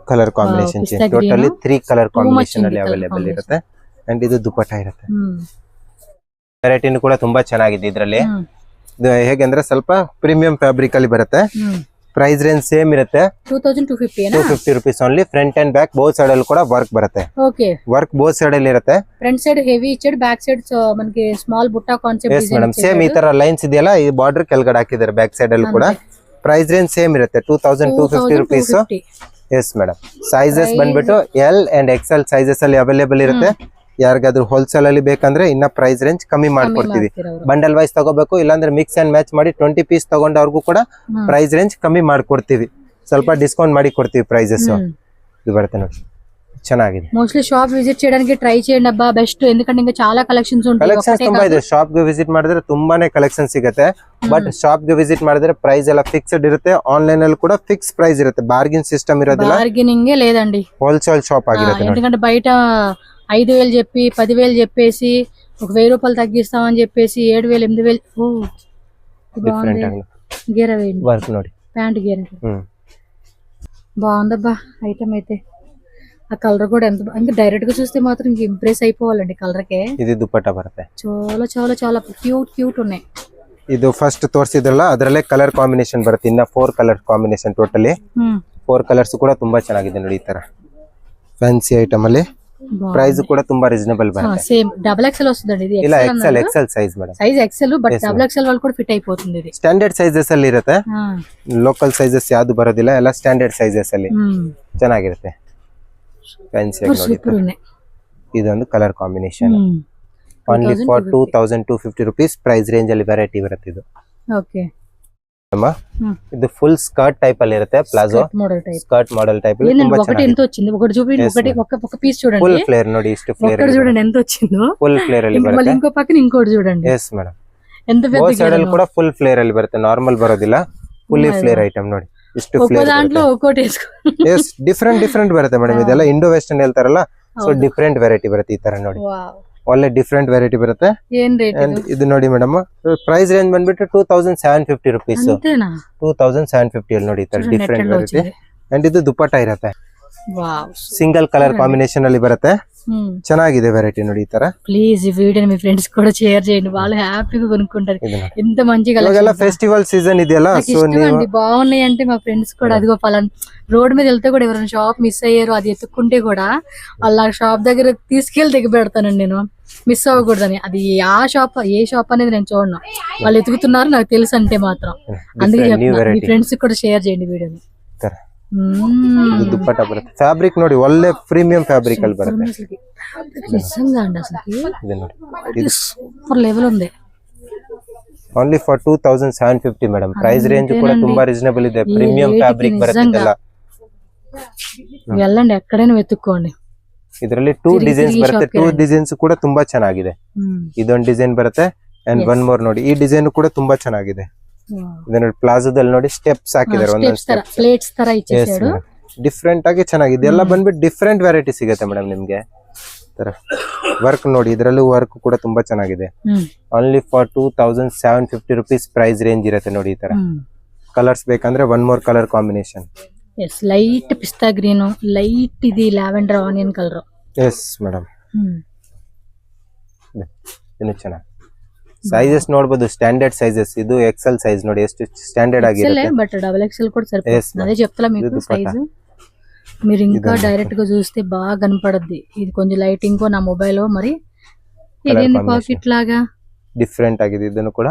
Speaker 2: colour combination change, totally 3 colour combination ಅಲ್ಲಿ ಅವೈಲೇಬಲ್ ಇರುತ್ತೆ. ಅಂಡ್ ಇದು ದುಪಟ್ಟ ಇರುತ್ತೆ. ವೆರೈಟಿನೂ ಕೂಡ ತುಂಬಾ ಚೆನ್ನಾಗಿದೆ ಇದರಲ್ಲಿ. ಇದು ಹೇಗೆಂದ್ರೆ ಸ್ವಲ್ಪ ಪ್ರೀಮಿಯಂ ಫ್ಯಾಬ್ರಿಕ್ ಅಲ್ಲಿ ಬರುತ್ತೆ. ಪ್ರೈಸ್ ರೇಂಜ್ ಸೇಮ್ ಇರುತ್ತೆ, 250 rupees only. Front and back both side ಅಲ್ಲಿ ಕೂಡ ವರ್ಕ್ ಬರುತ್ತೆ.
Speaker 1: ಓಕೆ,
Speaker 2: ವರ್ಕ್ ಬೋತ್ ಸೈಡ್ ಅಲ್ಲಿ ಇರುತ್ತೆ.
Speaker 1: ಫ್ರಂಟ್ ಸೈಡ್ ಹೆವಿ ಇಚ್ಚಾడు, ಬ್ಯಾಕ್ ಸೈಡ್ మనకి ಸ್ಮಾಲ್ ಬುಟ್ಟ ಕಾನ್ಸೆಪ್ಟ್.
Speaker 2: ಎಸ್ ಮೇಡಮ್, ಸೇಮ್ ಈ ತರ ಲೈನ್ಸ್ ಇದೆಯಲ್ಲ, ಈ ಬಾರ್ಡರ್ ಕೆಳಗಡೆ ಹಾಕಿದ್ದಾರೆ ಬ್ಯಾಕ್ ಸೈಡ್ ಅಲ್ಲಿ ಕೂಡ. ಪ್ರೈಸ್ ರೇಂಜ್ ಸೇಮ್ ಇರುತ್ತೆ, 2250 rupees. ಎಸ್ ಮೇಡಮ್, ಸೈಜಸ್ ಬಂದ್ಬಿಟ್ಟು ಎಲ್ ಅಂಡ್ ಎಕ್ಸೆಲ್ ಸೈಜಸ್ ಅಲ್ಲಿ ಅವೈಲೇಬಲ್ ಇರುತ್ತೆ. ಯಾರಿಗಾದ್ರೂ ಹೋಲ್ಸೇಲ್ ಅಲ್ಲಿ ಬೇಕಂದ್ರೆ ಇನ್ನ ಪ್ರೈಸ್ ರೇಂಜ್ ಕಮ್ಮಿ ಮಾಡ್ಕೊಡ್ತೀವಿ. ಬಂಡಲ್ ವೈಸ್ ತಗೋಬೇಕು, ಇಲ್ಲಾಂದ್ರೆ ಮಿಕ್ಸ್ ಅಂಡ್ ಮ್ಯಾಚ್ ಮಾಡಿ 20 ಪೀಸ್ ತಗೊಂಡವ್ರಿಗೂ ಕೂಡ ಪ್ರೈಸ್ ರೇಂಜ್ ಕಮ್ಮಿ ಮಾಡ್ಕೊಡ್ತೀವಿ. ಸ್ವಲ್ಪ ಡಿಸ್ಕೌಂಟ್ ಮಾಡಿ ಕೊಡ್ತೀವಿ ಪ್ರೈಸಸ್. ಇದು ಬರುತ್ತೆ ನೋಡಿ, ಚೆನ್ನಾಗಿದೆ.
Speaker 1: మోస్ట్లీ షాప్ విజిట్ చేయడానికి ట్రై చేయండి అబ్బా, బెస్ట్. ఎందుకంటే ఇంకా చాలా కలెక్షన్స్ ఉంటాయి.
Speaker 2: ಕಲೆಕ್ಷನ್ಸ್ ತುಂಬಾ ಇದೆ. ಶಾಪ್ ಗೆ ವಿಸಿಟ್ ಮಾಡಿದ್ರೆ ತುಂಬಾನೇ ಕಲೆಕ್ಷನ್ ಸಿಗುತ್ತೆ. ಬಟ್ ಶಾಪ್ ಗೆ ವಿಸಿಟ್ ಮಾಡಿದ್ರೆ ಪ್ರೈಸ್ ಎಲ್ಲ ಫಿಕ್ಸ್ಡ್ ಇರುತ್ತೆ. ಆನ್ಲೈನ್ ಅಲ್ಲಿ ಕೂಡ ಫಿಕ್ಸ್ ಪ್ರೈಸ್ ಇರುತ್ತೆ, ಬಾರ್ಗಿನ್ ಸಿಸ್ಟಮ್ ಇರೋದಿಲ್ಲ.
Speaker 1: బార్గెనింగ్ లేదండి,
Speaker 2: ಹೋಲ್ಸೇಲ್ ಶಾಪ್ ಆಗಿರುತ್ತೆ.
Speaker 1: ఎందుకంటే బయట 5,000 చెప్పి 10,000 చెప్పేసి ఒక 1,000 రూపాయలు తగ్గిస్తామని చెప్పేసి 7,000 8,000. ఓ
Speaker 2: ಡಿಫರೆಂಟ್ ಆಗಿ
Speaker 1: గేర వేయండి,
Speaker 2: ವರ್ಕ್ ನೋಡಿ,
Speaker 1: ప్యాంట్ గేర. బాగుందబ్బా ఐటమ్ అయితే. ఆ కలర్ కూడా ఎంత ఇంకా డైరెక్ట్ గా చూస్తే మాత్రం ఇంక ఇంప్రెస్ అయిపోవాలండి కలర్ కే.
Speaker 2: ಇದು ದುಪಟ್ಟ ಬರುತ್ತೆ,
Speaker 1: చాలా ಕ್ಯೂಟ್ ఉన్నాయి.
Speaker 2: ಇದು ಫಸ್ಟ್ ತೋರಿಸಿದ್ರಲ್ಲ ಅದರಲ್ಲೇ ಕಲರ್ ಕಾಂಬಿನೇಷನ್ ಬರುತ್ತೆ. ಇನ್ನ 4 ಕಲರ್ ಕಾಂಬಿನೇಷನ್ ಟೋಟಲಿ. 4 ಕಲರ್ಸ್ ಕೂಡ ತುಂಬಾ ಚೆನ್ನಾಗಿದೆ ನೋಡಿ. ಈ ತರ ಫ್ಯಾನ್ಸಿ ಐಟಮ್ ಅಲ್ಲಿ ಪ್ರೈಸ್ ಕೂಡ ತುಂಬಾ ರೀಸನಬಲ್ ಬರುತ್ತೆ.
Speaker 1: సేమ్ డబుల్ ఎక్సెల్ వస్తుందండి ఇది.
Speaker 2: ಇಲ್ಲ XL size madam,
Speaker 1: size XL, but double XL వాళ్ళు కూడా ఫిట్ అయిపోతుంది. ఇది
Speaker 2: ಸ್ಟ್ಯಾಂಡರ್ಡ್ ಸೈಜಸ್ ಅಲ್ಲಿ ಇರುತ್ತೆ, ಲೋಕಲ್ ಸೈಜಸ್ ಯಾವ್ದು ಬರೋದಿಲ್ಲ, ಎಲ್ಲ ಸ್ಟ್ಯಾಂಡರ್ಡ್ ಸೈಜಸ್ ಅಲ್ಲಿ ಚೆನ್ನಾಗಿರುತ್ತೆ. ಫ್ಯಾನ್ಸಿ ಆಗಿ ನೋಡಿ. ಇದೊಂದು colour combination, only for 2250 rupees price range ಅಲ್ಲಿ ವೆರೈಟಿ ಬರುತ್ತೆ ಇದು.
Speaker 1: ಓಕೆ,
Speaker 2: ಇದು ಫುಲ್ ಸ್ಕರ್ಟ್ ಟೈಪ್ ಅಲ್ಲಿ ಇರುತ್ತೆ, ಪ್ಲಾಜೋ ಸ್ಕರ್ಟ್ ಮಾಡೆಲ್ ಟೈಪ್ ಅಲ್ಲಿ. ತುಂಬಾ
Speaker 1: ఒకటి ఎంత వచ్చింది, ఒకటి చూపించండి. ఒక పీస్ చూడండి,
Speaker 2: ಫುಲ್ ಫ್ಲೇರ್ ನೋಡಿ, ಇಷ್ಟು ಫ್ಲೇರ್
Speaker 1: చూడండి ఎంత వచ్చిందో.
Speaker 2: ಫುಲ್ ಫ್ಲೇರ್ ಅಲ್ಲಿ ಬರುತ್ತೆ.
Speaker 1: ఇంకో పక్కన ఇంకోటి చూడండి.
Speaker 2: ಎಸ್ ಮೇಡಮ್, ఎంత పెద్ద సైడ్ ಅಲ್ಲಿ ಕೂಡ ಫುಲ್ ಫ್ಲೇರ್ ಅಲ್ಲಿ ಬರುತ್ತೆ, ನಾರ್ಮಲ್ ಬರೋದಿಲ್ಲ. ಫುಲ್ಲಿ ಫ್ಲೇರ್ ಐಟಮ್ ನೋಡಿ, ಇಷ್ಟು ಫ್ಲೇರ್.
Speaker 1: దాంట్లో ఒక్కోటి వేసుకో.
Speaker 2: ಎಸ್ ಡಿಫರೆಂಟ್ ಬರುತ್ತೆ ಮೇಡಮ್. ಇದೆಲ್ಲ ಇಂಡೋ ವೆಸ್ಟರ್ನ್ ಹೇಳ್ತಾರಲ್ಲ, ಸೊ ಡಿಫರೆಂಟ್ ವೆರೈಟಿ ಬರುತ್ತೆ ಈ ತರ ನೋಡಿ. ಒಳ್ಳೆ ಡಿಫರೆಂಟ್ ವೆರೈಟಿ ಬರುತ್ತೆ.
Speaker 1: ಏನ್ ರೇಟ್
Speaker 2: ಇದು ನೋಡಿ ಮೇಡಮ್, ಪ್ರೈಸ್ ರೇಂಜ್ ಬಂದ್ಬಿಟ್ಟು 2750 rupees. 2750 ಅಲ್ಲಿ ನೋಡಿ, ಈ ತರ ಡಿಫರೆಂಟ್ ವೆರೈಟಿ. ಅಂಡ್ ಇದು ದುಪಟ್ಟ ಇರುತ್ತೆ, ಸಿಂಗಲ್ ಕಲರ್ ಕಾಂಬಿನೇಷನ್ ಅಲ್ಲಿ ಬರುತ್ತೆ. ಚೆನ್ನಾಗಿದೆ ವೆರೈಟಿ ನೋಡಿ ಈ ತರ.
Speaker 1: ప్లీజ్ ఈ వీడియోని మీ ఫ్రెండ్స్ కూడా షేర్ చేయండి, వాళ్ళు హ్యాపీగా కొనుక్కుంటారు. ఎంత మంచిగా
Speaker 2: ఇవాళ ఫెస్టివల్ సీజన్ ಇದೆಯಲ್ಲ, సో
Speaker 1: అండి బాగున్నాయి అంటే మా ఫ్రెండ్స్ కూడా అదిగో పలానా రోడ్ మీద వెళ్తే కూడా ఎవరైనా షాప్ మిస్ అయ్యారు అది ఎత్తుక్కుంటే కూడా వాళ్ళ షాప్ దగ్గర తీసుకెళ్లి దిగి పెడతానండి నేను, మిస్ అవ్వకూడదని. అది ఏ షాప్ అనేది నేను చూడను, వాళ్ళు ఎతుకుతున్నారు నాకు తెలుసు అంటే మాత్రం. అందుకే చెప్తున్నా, మీ ఫ్రెండ్స్ కూడా షేర్ చేయండి వీడియోని.
Speaker 2: ದುಪ್ಪಟ್ಟ ಬರುತ್ತೆ. ಫ್ಯಾಬ್ರಿಕ್ ನೋಡಿ, ಒಳ್ಳೆ ಪ್ರೀಮಿಯಂ ಫ್ಯಾಬ್ರಿಕ್ ಅಲ್ಲಿ ಬರುತ್ತೆ.
Speaker 1: నిజంగా అండి అసలు
Speaker 2: ಇದು ನೋಡಿ,
Speaker 1: సూపర్ లెవెల్ ఉంది.
Speaker 2: Only for 2750 madam. Price range కూడా ತುಂಬಾ రీజనబుల్ ಇದೆ. ಪ್ರೀಮಿಯಂ ಫ್ಯಾಬ್ರಿಕ್ ಬರುತ್ತಲ್ಲ.
Speaker 1: వెళ్ళండి ఎక్కడైనా వెతుక్కోండి.
Speaker 2: ಇದರಲ್ಲಿ 2 ಡಿಸೈನ್ಸ್ ಬರುತ್ತೆ. 2 ಡಿಸೈನ್ಸ್ ಕೂಡ ತುಂಬಾ ಚೆನ್ನಾಗಿದೆ. ಇದೊಂದು ಡಿಸೈನ್ ಬರುತ್ತೆ ಅಂಡ್ ಒನ್ ಮೋರ್ ನೋಡಿ. ಈ ಡಿಸೈನ್ ಕೂಡ ತುಂಬಾ ಚೆನ್ನಾಗಿದೆ. ಇದು ನೋಡಿ ಪ್ಲಾಜೋದಲ್ಲಿ ನೋಡಿ ಸ್ಟೆಪ್ಸ್ ಹಾಕಿದ್ದಾರೆ, ಒಂದೊಂದು ಸ್ಟೆಪ್
Speaker 1: ಪ್ಲೇಟ್ಸ್ ತರ ಇಚ್ಚಿಸಿದ್ರು.
Speaker 2: ಡಿಫರೆಂಟ್ ಆಗಿ ಚೆನ್ನಾಗಿದೆ. ಎಲ್ಲ ಬಂದ್ಬಿಟ್ಟು ಡಿಫರೆಂಟ್ ವೆರೈಟಿ ಸಿಗುತ್ತೆ ಮೇಡಮ್ ನಿಮ್ಗೆ. ತರ ವರ್ಕ್ ನೋಡಿ, ಇದರಲ್ಲೂ ವರ್ಕ್ ಕೂಡ ತುಂಬಾ ಚೆನ್ನಾಗಿದೆ. Only for 2750 rupees price range ಇರುತ್ತೆ ನೋಡಿ. ಈ ತರ ಕಲರ್ಸ್ ಬೇಕಂದ್ರೆ one more colour combination.
Speaker 1: Yes, light pista green, light ಇದು lavender onion colour.
Speaker 2: Yes madam, ಇನ್ನು ಚೆನ್ನಾಗಿ ಸೈಜಸ್ ನೋಡಬಹುದು. Standard sizes. ಇದು ಎಕ್ಸೆಲ್ ಸೈಜ್ ನೋಡಿ ಎಷ್ಟು ಸ್ಟ್ಯಾಂಡರ್ಡ್ ಆಗಿರುತ್ತೆ.
Speaker 1: బట్ డబుల్ ఎక్సెల్ కూడా సరిపోతుంది. అదే చెప్తలా మీకు సైజ్. మీరు ఇంకా డైరెక్ట్ గా చూస్తే బాగా కనపడద్ది. ఇది కొంచెం లైటింగ్ కో నా మొబైల్ మరి ఇదేంది పాకెట్ లాగా
Speaker 2: డిఫరెంట్ ఆಗಿದೆ. ಇದನ್ನು ಕೂಡ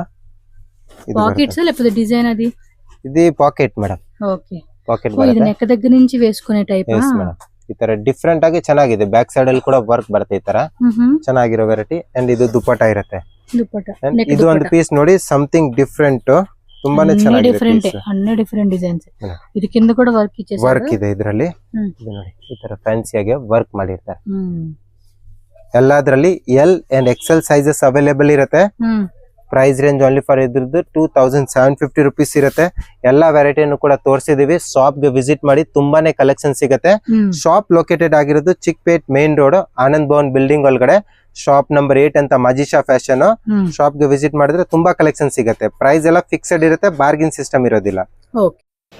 Speaker 1: పాకెట్స్ లేకపోతే డిజైన్ అది.
Speaker 2: ఇది పాకెట్ మేడం.
Speaker 1: ఓకే,
Speaker 2: ಪಾಕೆಟ್
Speaker 1: ఇది నెక్ దగ్గర నుంచి వేసుకునే టైప్.
Speaker 2: ಈ ತರ ಡಿಫರೆಂಟ್ ಆಗಿ ಚೆನ್ನಾಗಿದೆ. ಬ್ಯಾಕ್ ಸೈಡ್ ಅಲ್ಲಿ ಕೂಡ ವರ್ಕ್ ಬರುತ್ತೆ. ಈ ತರ ಚೆನ್ನಾಗಿರೋ ವೆರೈಟಿ. ಅಂಡ್ ಇದು ದುಪಟ್ಟ ಇರುತ್ತೆ. ಇದು ಒಂದು ಪೀಸ್ ನೋಡಿ, ಸಮಥಿಂಗ್ ಡಿಫರೆಂಟ್. ತುಂಬಾನೇ ಚೆನ್ನಾಗಿದೆ.
Speaker 1: ಡಿಫರೆಂಟ್, ಅన్ని ಡಿಫರೆಂಟ್ ಡಿಸೈನ್ಸ್. ಇದು ಕಿಂದ ಕೂಡ ವರ್ಕ್ ಇಚ್ಚೇಸಾరు.
Speaker 2: ವರ್ಕ್ ಇದೆ ಇದರಲ್ಲಿ. ಇದು ನೋಡಿ ಈ ತರ ಫ್ಯಾನ್ಸಿ ಆಗಿ ವರ್ಕ್ ಮಾಡಿರ್ತಾರೆ. ಎಲ್ಲದರಲ್ಲಿ L and XL sizes available ಇರುತ್ತೆ. ಪ್ರೈಸ್ ರೇಂಜ್ ಓನ್ಲಿ ಫಾರ್ ಇದ್ರದ್ದು 2750 ರುಪೀಸ್ ಇರುತ್ತೆ. ಎಲ್ಲಾ ವೆರೈಟಿಯನ್ನು ಕೂಡ ತೋರಿಸಿದೀವಿ. ಶಾಪ್ ಗೆ ವಿಸಿಟ್ ಮಾಡಿ, ತುಂಬಾನೇ ಕಲೆಕ್ಷನ್ ಸಿಗುತ್ತೆ. ಶಾಪ್ ಲೊಕೇಟೆಡ್ ಆಗಿರೋದು Chickpet main road, Anand Bhavan building ಒಳಗಡೆ, ಶಾಪ್ ನಂಬರ್ 8 ಅಂತ ಮಜಿಷಾ ಫ್ಯಾಷನ್. ಶಾಪ್ ಗೆ ವಿಸಿಟ್ ಮಾಡಿದ್ರೆ ತುಂಬಾ ಕಲೆಕ್ಷನ್ ಸಿಗುತ್ತೆ. ಪ್ರೈಸ್ ಎಲ್ಲ ಫಿಕ್ಸ್ಡ್ ಇರುತ್ತೆ, ಬಾರ್ಗಿನ್ ಸಿಸ್ಟಮ್ ಇರೋದಿಲ್ಲ.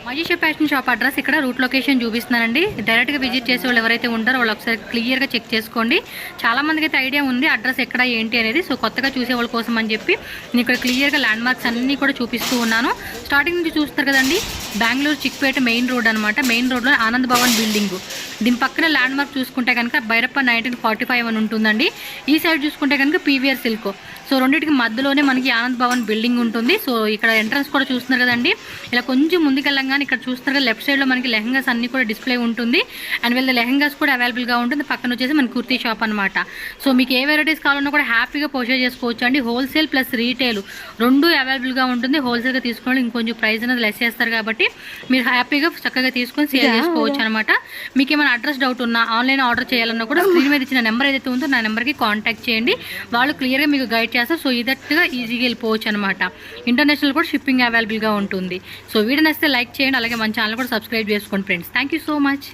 Speaker 1: మజిషా ఫ్యాషన్ షాప్ అడ్రస్ ఇక్కడ రూట్ లొకేషన్ చూపిస్తున్నానండి. డైరెక్ట్గా విజిట్ చేసే వాళ్ళు ఎవరైతే ఉంటారో వాళ్ళు ఒకసారి క్లియర్గా చెక్ చేసుకోండి. చాలా మందికి అయితే ఐడియా ఉంది అడ్రస్ ఎక్కడ ఏంటి అనేది. సో కొత్తగా చూసే వాళ్ళ కోసం అని చెప్పి నేను ఇక్కడ క్లియర్గా ల్యాండ్ మార్క్స్ అన్నీ కూడా చూపిస్తూ ఉన్నాను. స్టార్టింగ్ నుంచి చూస్తారు కదండి, బెంగళూరు చిక్పేట మెయిన్ రోడ్ అనమాట. మెయిన్ రోడ్లో ఆనంద్ భవన్ బిల్డింగ్. దీని పక్కన ల్యాండ్ మార్క్ చూసుకుంటే కనుక భైరప్ప 1945 అని ఉంటుందండి. ఈ సైడ్ చూసుకుంటే కనుక పీవీఆర్ సిల్క్. సో రెండింటికి మధ్యలోనే మనకి ఆనంద్ భవన్ బిల్డింగ్ ఉంటుంది. సో ఇక్కడ ఎంట్రన్స్ కూడా చూస్తున్నారు కదండి. ఇలా కొంచెం ముందుకెళ్ళంగానే ఇక్కడ చూస్తున్నారు కదా, లెఫ్ట్ సైడ్లో మనకి లెహంగాస్ అన్ని కూడా డిస్ప్లే ఉంటుంది. అండ్ వీళ్ళ లెహంగాస్ కూడా అవైలబుల్గా ఉంటుంది. పక్కన వచ్చేసి మన కుర్తీ షాప్ అనమాట. సో మీకు ఏ వెరైటీస్ కావాలన్నా కూడా హ్యాపీగా పర్చేజ్ చేసుకోవచ్చు అండి. హోల్సేల్ ప్లస్ రీటైల్ రెండు అవైలబుల్గా ఉంటుంది. హోల్సేల్గా తీసుకోవాలి, ఇంకొంచెం ప్రైస్ అనేది లెస్ చేస్తారు కాబట్టి మీరు హ్యాపీగా చక్కగా తీసుకొని సేల్ చేసుకోవచ్చు అనమాట. మీకు ఏమైనా అడ్రస్ డౌట్ ఉన్నా, ఆన్లైన్ ఆర్డర్ చేయాలన్నా కూడా స్క్రీన్ మీద ఇచ్చిన నెంబర్ ఏదైతే ఉందో నా నెంబర్కి కాంటాక్ట్ చేయండి. వాళ్ళు క్లియర్గా మీకు గైడ్ చేస్తారు. సో ఇదట్టుగా ఈజీగా వెళ్ళిపోవచ్చు అనమాట. ఇంటర్నేషనల్ కూడా షిప్పింగ్ అవైలబుల్గా ఉంటుంది. సో వీడియో నచ్చితే లైక్ చేయండి, అలాగే మన ఛానల్ కూడా సబ్స్క్రైబ్ చేసుకోండి friends. Thank you so much.